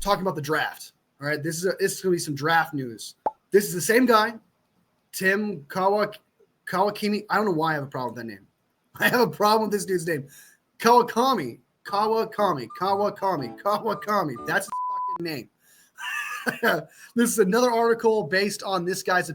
talking about the draft. All right, this is going to be some draft news. This is the same guy, Tim Kawakami. I don't know why I have a problem with that name. I have a problem with this dude's name. Kawakami. That's his fucking name. This is another article based on this guy's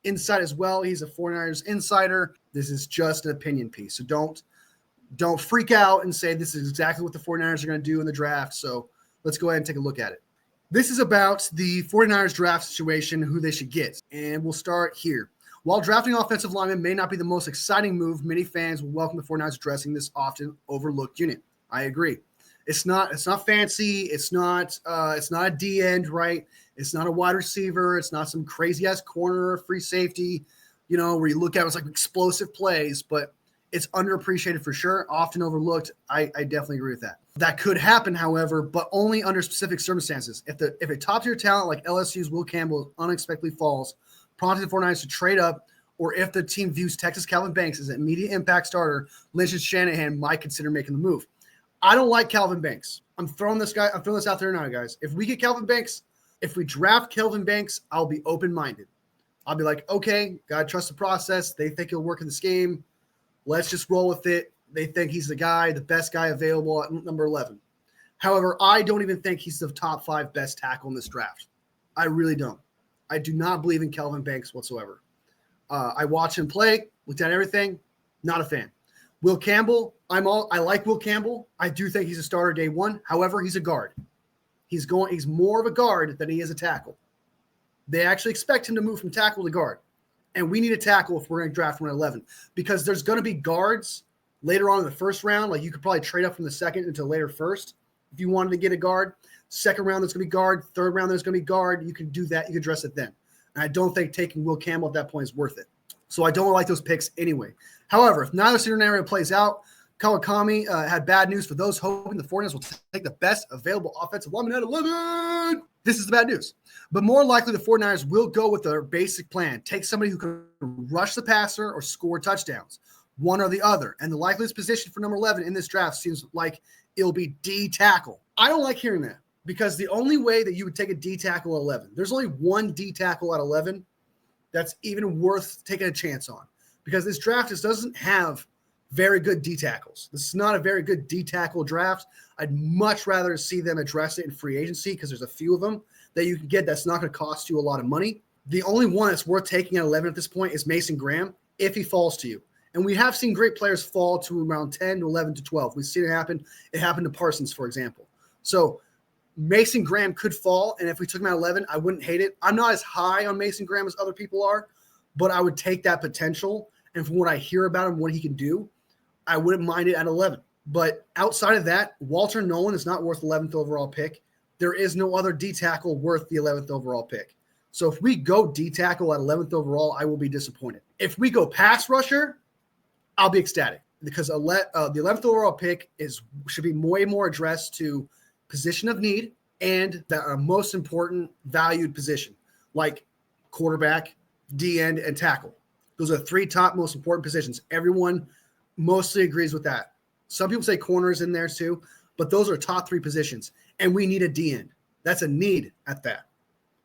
insight as well. He's a 49ers insider. This is just an opinion piece. So don't freak out and say this is exactly what the 49ers are going to do in the draft. So let's go ahead and take a look at it. This is about the 49ers draft situation, who they should get. And we'll start here. While drafting offensive linemen may not be the most exciting move, many fans will welcome the 49ers addressing this often overlooked unit. I agree. It's not fancy. It's not a D end, right? It's not a wide receiver. It's not some crazy ass corner or free safety, where you look at it, it's like explosive plays, but it's underappreciated for sure, often overlooked. I definitely agree with that. That could happen, however, but only under specific circumstances. If a top-tier talent like LSU's Will Campbell unexpectedly falls, prompting the 49ers to trade up, or if the team views Texas Calvin Banks as an immediate impact starter, Lynch and Shanahan might consider making the move. I don't like Calvin Banks. I'm throwing this out there now, guys. If we get Calvin Banks, if we draft Calvin Banks, I'll be open-minded. I'll be like, okay, gotta trust the process. They think he'll work in this game. Let's just roll with it. They think he's the guy, the best guy available at number 11. However, I don't even think he's the top 5 best tackle in this draft. I really don't. I do not believe in Calvin Banks whatsoever. I watch him play, looked at everything, not a fan. Will Campbell, I like Will Campbell. I do think he's a starter day one. However, he's a guard. He's more of a guard than he is a tackle. They actually expect him to move from tackle to guard. And we need a tackle if we're going to draft 111, because there's going to be guards later on in the first round. Like, you could probably trade up from the second into later first if you wanted to get a guard. Second round, there's going to be guard. Third round, there's going to be guard. You can do that. You can address it then. And I don't think taking Will Campbell at that point is worth it. So I don't like those picks anyway. However, if neither scenario plays out, Kawakami had bad news for those hoping the 49ers will take the best available offensive lineman at 11. This is the bad news. But more likely, the 49ers will go with their basic plan. Take somebody who can rush the passer or score touchdowns, one or the other. And the likeliest position for number 11 in this draft seems like it'll be D tackle. I don't like hearing that, because the only way that you would take a D tackle at 11, there's only one D tackle at 11 that's even worth taking a chance on, because this draft just doesn't have very good D tackles. This is not a very good D tackle draft. I'd much rather see them address it in free agency, because there's a few of them that you can get that's not going to cost you a lot of money. The only one that's worth taking at 11 at this point is Mason Graham, if he falls to you. And we have seen great players fall to around 10 to 11 to 12. We've seen it happen. It happened to Parsons, for example. So Mason Graham could fall, and if we took him at 11, I wouldn't hate it. I'm not as high on Mason Graham as other people are, but I would take that potential. And from what I hear about him, what he can do, I wouldn't mind it at 11. But outside of that, Walter Nolan is not worth 11th overall pick. There is no other D tackle worth the 11th overall pick. So if we go D tackle at 11th overall, I will be disappointed. If we go pass rusher, I'll be ecstatic, because the 11th overall pick should be way more addressed to position of need and the most important valued position, like quarterback, D end, and tackle. Those are the 3 top most important positions. Everyone mostly agrees with that. Some people say corners in there too, but those are top 3 positions, and we need a D end. That's a need at that.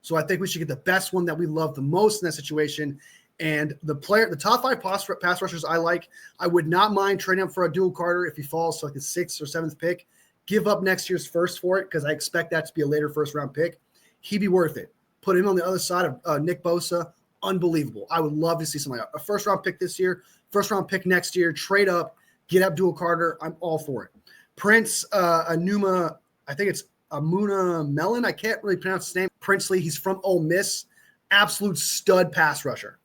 So I think we should get the best one that we love the most in that situation. And the top 5 pass rushers I like, I would not mind trading up for a dual Carter if he falls to like the 6th or 7th pick. Give up next year's first for it, because I expect that to be a later first-round pick. He'd be worth it. Put him on the other side of Nick Bosa. Unbelievable. I would love to see something like that. A first-round pick this year, first-round pick next year, trade up, get Abdul Carter. I'm all for it. Prince Anuma, I think it's Amuna Mellon. I can't really pronounce his name. Princely, he's from Ole Miss. Absolute stud pass rusher.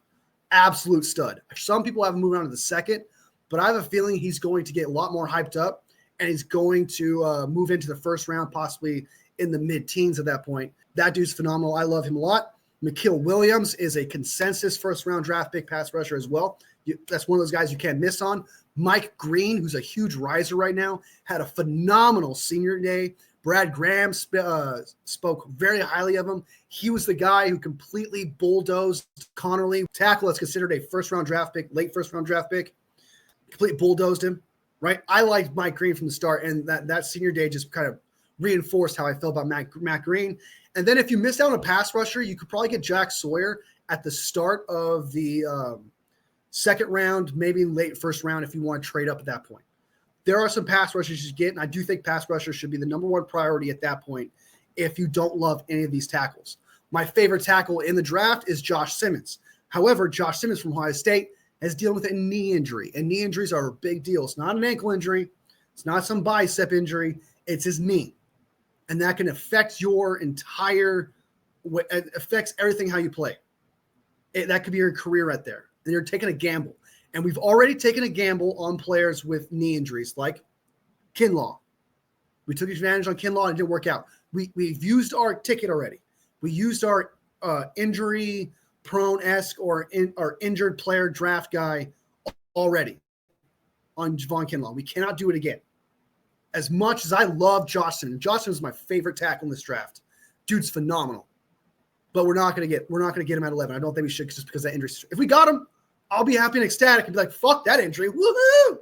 Absolute stud. Some people have him moving on to the 2nd, but I have a feeling he's going to get a lot more hyped up, and he's going to move into the first round, possibly in the mid-teens at that point. That dude's phenomenal. I love him a lot. Mikael Williams is a consensus first-round draft pick pass rusher as well. That's one of those guys you can't miss on. Mike Green, who's a huge riser right now, had a phenomenal senior day. Brad Graham spoke very highly of him. He was the guy who completely bulldozed Connerly. Tackle that's considered a first-round draft pick, late first-round draft pick. Completely bulldozed him, right? I liked Mike Green from the start, and that senior day just kind of reinforced how I felt about Matt Green. And then if you missed out on a pass rusher, you could probably get Jack Sawyer at the start of the second round, maybe late first round if you want to trade up at that point. There are some pass rushers you should get, and I do think pass rushers should be the number one priority at that point if you don't love any of these tackles. My favorite tackle in the draft is Josh Simmons. However, Josh Simmons from Ohio State is dealing with a knee injury, and knee injuries are a big deal. It's not an ankle injury. It's not some bicep injury. It's his knee, and that can affect your entire – it affects everything how you play. That could be your career right there, and you're taking a gamble. And we've already taken a gamble on players with knee injuries like Kinlaw. We took advantage on Kinlaw and it didn't work out. We've used our ticket already. We used our injury-prone-esque or injured player draft guy already on Javon Kinlaw. We cannot do it again. As much as I love Josh Simmons is my favorite tackle in this draft. Dude's phenomenal. But we're not going to get him at 11. I don't think we should just because of that injury. If we got him, I'll be happy and ecstatic and be like, fuck that injury. Woohoo!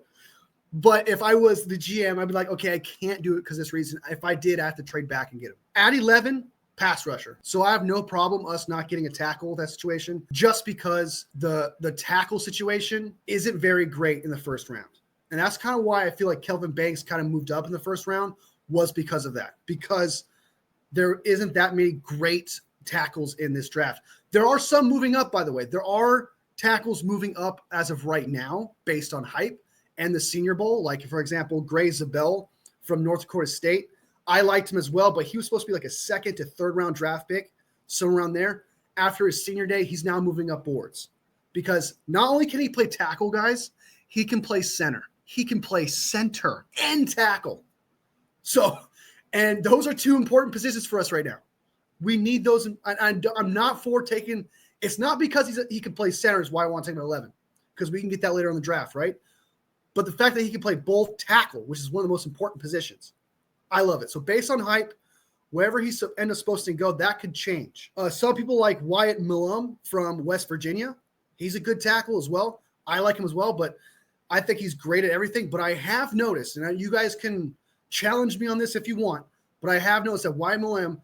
But if I was the GM, I'd be like, okay, I can't do it because of this reason. If I did, I have to trade back and get him. At 11, pass rusher. So I have no problem us not getting a tackle that situation just because the tackle situation isn't very great in the first round. And that's kind of why I feel like Kelvin Banks kind of moved up in the first round was because of that. Because there isn't that many great tackles in this draft. There are some moving up, by the way. There are tackles moving up as of right now based on hype and the Senior Bowl. Like, for example, Gray Zabel from North Dakota State. I liked him as well, but he was supposed to be like a second to third round draft pick, somewhere around there. After his senior day, he's now moving up boards because not only can he play tackle, guys, he can play center. He can play center and tackle. So, and those are two important positions for us right now. We need those. I'm not for taking – it's not because he can play center is why I want to take him at 11 because we can get that later in the draft, right? But the fact that he can play both tackle, which is one of the most important positions, I love it. So based on hype, wherever he's end up supposed to go, that could change. Some people like Wyatt Millum from West Virginia. He's a good tackle as well. I like him as well, but I think he's great at everything. But I have noticed, and you guys can challenge me on this if you want, but I have noticed that Wyatt Millum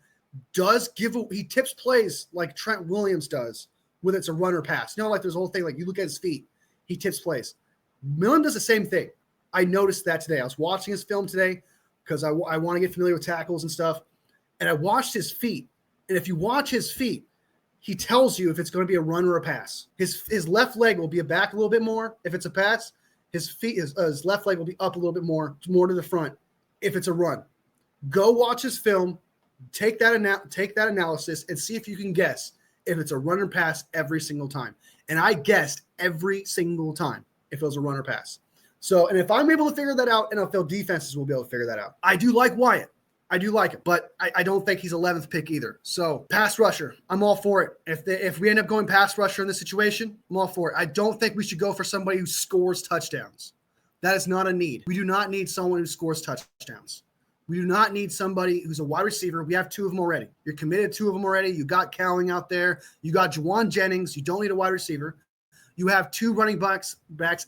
he tips plays like Trent Williams does, whether it's a run or pass. You know, like there's a whole thing, like you look at his feet, he tips plays. Millen does the same thing. I noticed that today. I was watching his film today because I want to get familiar with tackles and stuff. And I watched his feet. And if you watch his feet, he tells you if it's going to be a run or a pass. His left leg will be back a little bit more if it's a pass. His left leg will be up a little bit more to the front if it's a run. Go watch his film. Take that analysis and see if you can guess if it's a run or pass every single time. And I guessed every single time if it was a run or pass. So, and if I'm able to figure that out, NFL defenses will be able to figure that out. I do like Wyatt. I do like it, but I don't think he's 11th pick either. So pass rusher, I'm all for it. If we end up going pass rusher in this situation, I'm all for it. I don't think we should go for somebody who scores touchdowns. That is not a need. We do not need someone who scores touchdowns. We do not need somebody who's a wide receiver. We have two of them already. You're committed to 2 of them already. You got Cowling out there. You got Juwan Jennings. You don't need a wide receiver. You have 2 running backs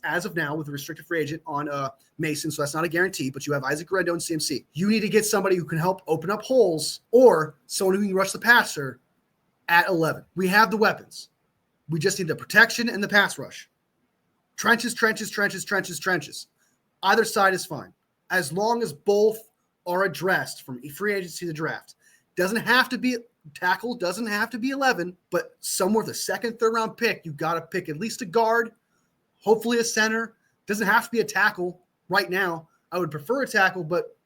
as of now with a restricted free agent on Mason, so that's not a guarantee, but you have Isaac Rendo and CMC. You need to get somebody who can help open up holes or someone who can rush the passer at 11. We have the weapons. We just need the protection and the pass rush. Trenches. Either side is fine. As long as both are addressed from free agency to draft. Doesn't have to be tackle, doesn't have to be 11, but somewhere the second, third round pick, you got to pick at least a guard, hopefully a center. Doesn't have to be a tackle right now. I would prefer a tackle, but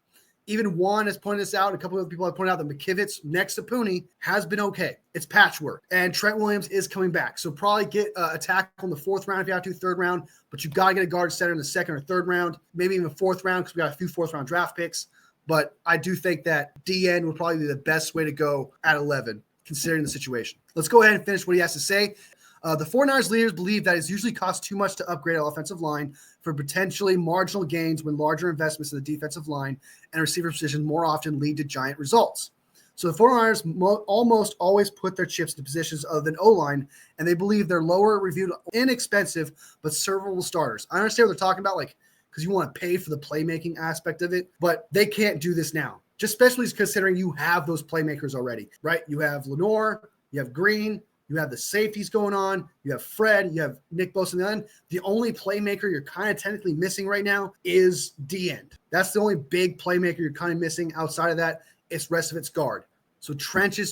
even Juan has pointed this out. A couple of people have pointed out that McKivitz next to Pooney has been okay. It's patchwork. And Trent Williams is coming back. So probably get a tackle in the 4th round if you have to, 3rd round, but you got to get a guard center in the 2nd or 3rd round, maybe even 4th round because we got a few 4th round draft picks. But I do think that DN would probably be the best way to go at 11, considering the situation. Let's go ahead and finish what he has to say. The 49ers leaders believe that it usually costs too much to upgrade our offensive line for potentially marginal gains when larger investments in the defensive line and receiver position more often lead to giant results. So the 49ers almost always put their chips to positions other than O-line, and they believe they're lower reviewed, inexpensive, but servable starters. I understand what they're talking about, like, because you want to pay for the playmaking aspect of it, but they can't do this now. just especially considering you have those playmakers already, right? You have Lenore, you have Green, you have the safeties going on, you have Fred, you have Nick Bosa. And then the only playmaker you're kind of technically missing right now is D-end. That's the only big playmaker you're kind of missing. Outside of that, it's rest of it's guard. So trenches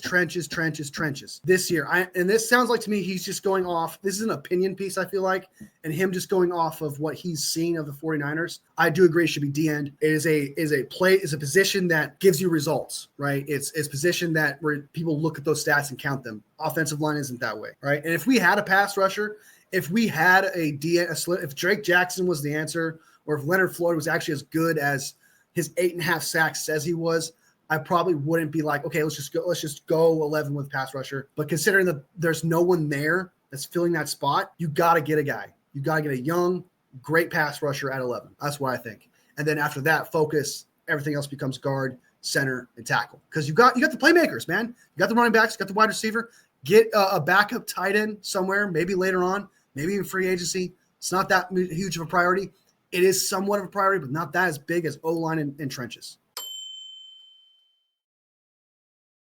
this year. And this sounds like to me he's just going off. This is an opinion piece, I feel like, and him just going off of what he's seen of the 49ers. I do agree it should be D-end. It is a position that gives you results, right? It's a position that where people look at those stats and count them. Offensive line isn't that way, right? And if we had a pass rusher, if we had if Drake Jackson was the answer, or if Leonard Floyd was actually as good as his 8.5 sacks says he was, I probably wouldn't be like, okay, let's just go 11 with pass rusher. But considering that there's no one there that's filling that spot, you got to get a guy. You got to get a young, great pass rusher at 11. That's what I think. And then after that, focus. Everything else becomes guard, center, and tackle. Because you got the playmakers, man. You got the running backs, you got the wide receiver. Get a backup tight end somewhere, maybe later on, maybe in free agency. It's not that huge of a priority. It is somewhat of a priority, but not that as big as O-line and trenches.